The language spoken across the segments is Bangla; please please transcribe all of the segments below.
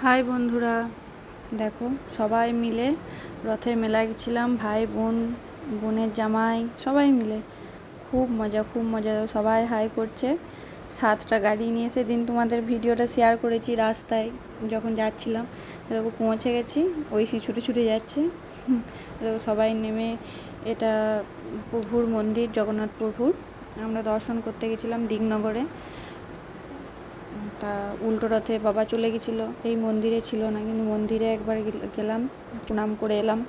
হাই বন্ধুরা, দেখো সবাই মিলে রথের মেলায় গেছিলাম। ভাই বোন, বোনের জামাই সবাই মিলে খুব মজা। সবাই হাই করছে। 7টা গাড়ি নিয়ে সেদিন তোমাদের ভিডিওটা শেয়ার করেছি। রাস্তায় যখন যাচ্ছিলাম দেখো পৌঁছে গেছি, ঐশী ছুটে ছুটে যাচ্ছে। দেখো সবাই নেমে, এটা প্রভুর মন্দির, জগন্নাথ প্রভুর। আমরা দর্শন করতে গেছিলাম দিকনগরে। তা উল্টো রথে বাবা চলে গেছিলো, এই মন্দিরে ছিল না, কিন্তু মন্দিরে একবার গেলাম, প্রণাম করে এলাম।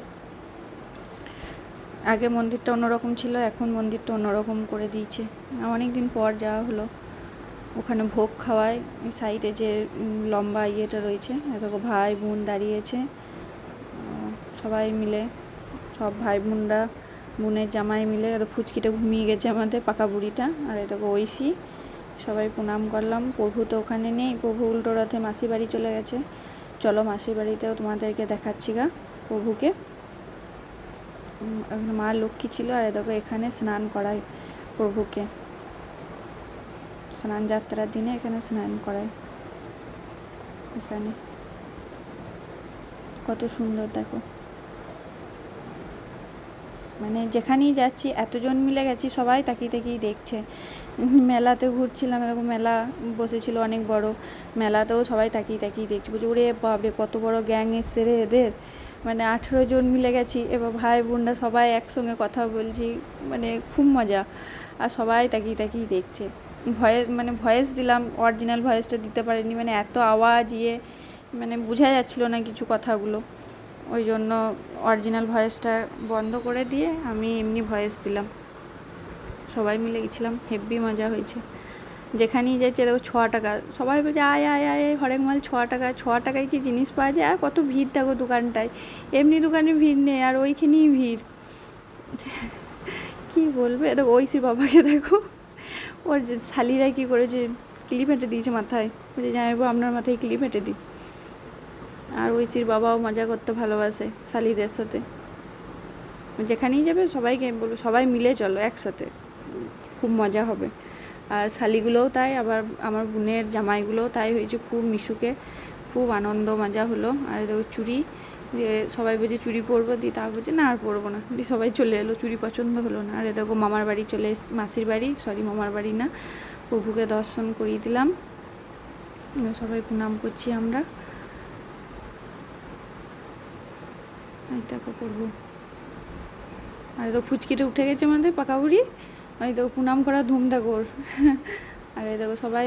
আগে মন্দিরটা অন্যরকম ছিল, এখন মন্দিরটা অন্যরকম করে দিয়েছে। অনেক দিন পর যাওয়া হলো। ওখানে ভোগ খাওয়ায়, সাইডে যে লম্বা ইয়েটা রয়েছে, দেখো ভাই বোন দাঁড়িয়েছে সবাই মিলে, সব ভাই বোনরা, বোনের জামাই মিলে। ফুচকিটা ঘুমিয়ে গেছে আমাদের পাকা বুড়িটা, আর দেখো ঐশী। সবাই প্রণাম করলাম। প্রভু তো ওখানে নেই, প্রভু উল্টো রথে মাসির বাড়ি চলে গেছে। চলো মাসির বাড়িতেও তোমাদেরকে দেখাচ্ছি গা প্রভুকে। মা লক্ষ্মী ছিল, আর দেখো এখানে স্নান করায় প্রভুকে। স্নান যাত্রার দিনে এখানে স্নান করায়। এখানে কত সুন্দর দেখো, মানে যেখানেই যাচ্ছি এতজন মিলে গেছি, সবাই তাকিয়ে তাকিয়ে দেখছে। মেলাতে ঘুরছিলাম, এরকম মেলা বসেছিল অনেক বড়, মেলাতেও সবাই তাকিয়ে তাকিয়ে দেখছি। বলছি ওরে বাবে কত বড় গ্যাং এসছে রে এদের, মানে 18 জন মিলে গেছি। এবার ভাই বোনরা সবাই একসঙ্গে কথা বলছি, মানে খুব মজা। আর সবাই তাকিয়ে তাকিয়ে দেখছে। ভয়েস দিলাম, অরিজিনাল ভয়েসটা দিতে পারিনি, মানে এত আওয়াজ মানে বোঝা যাচ্ছিলো না কিছু কথাগুলো। ওই জন্য অরিজিনাল ভয়েসটা বন্ধ করে দিয়ে আমি এমনি ভয়েস দিলাম। সবাই মিলে গেছিলাম, হেব্বি মজা হয়েছে। যেখানেই যাচ্ছে দেখো 6 টাকা, সবাই বলছে আয় আয় আয় হরেক মাল 6 টাকা। 6 টাকায় কি জিনিস পাওয়া যায়? আর কত ভিড় দেখো দোকানটায়, এমনি দোকানে ভিড় নেই, আর ওইখানেই ভিড়। কি বলবে, দেখো ঐশী বাবাকে দেখো, ওর যে শালিরা কী করেছে, ক্লিপ হেঁটে দিয়েছে মাথায়। বলছে জামাইবাবু আপনার মাথায় ক্লিপ হেঁটে দিই। আর ঐশীর বাবাও মজা করতে ভালোবাসে শালিদের সাথে। যেখানেই যাবে সবাইকে বলবো সবাই মিলে চলো একসাথে, খুব মজা হবে। আর শালিগুলোও তাই, আবার আমার বোনের জামাইগুলোও তাই হয়েছে, খুব মিশুকে, খুব আনন্দ মজা হলো। আর দেখো চুড়ি, যে সবাই বলছে চুড়ি পরবো, দিয়ে তা বলছে না আর পরবো না, দিয়ে সবাই চলে এলো, চুড়ি পছন্দ হলো না। আর দেখো মামার বাড়ি চলে মাসির বাড়ি, মামার বাড়ি না, প্রভুকে দর্শন করিয়ে দিলাম। সবাই প্রণাম করছি আমরা। এই দেখো প্রভু, আর তো ফুচকিটা উঠে গেছে আমাদের পাকা বুড়ি, ওই দেখো প্রণাম করা ধুম দেখো। আর এই দেখো সবাই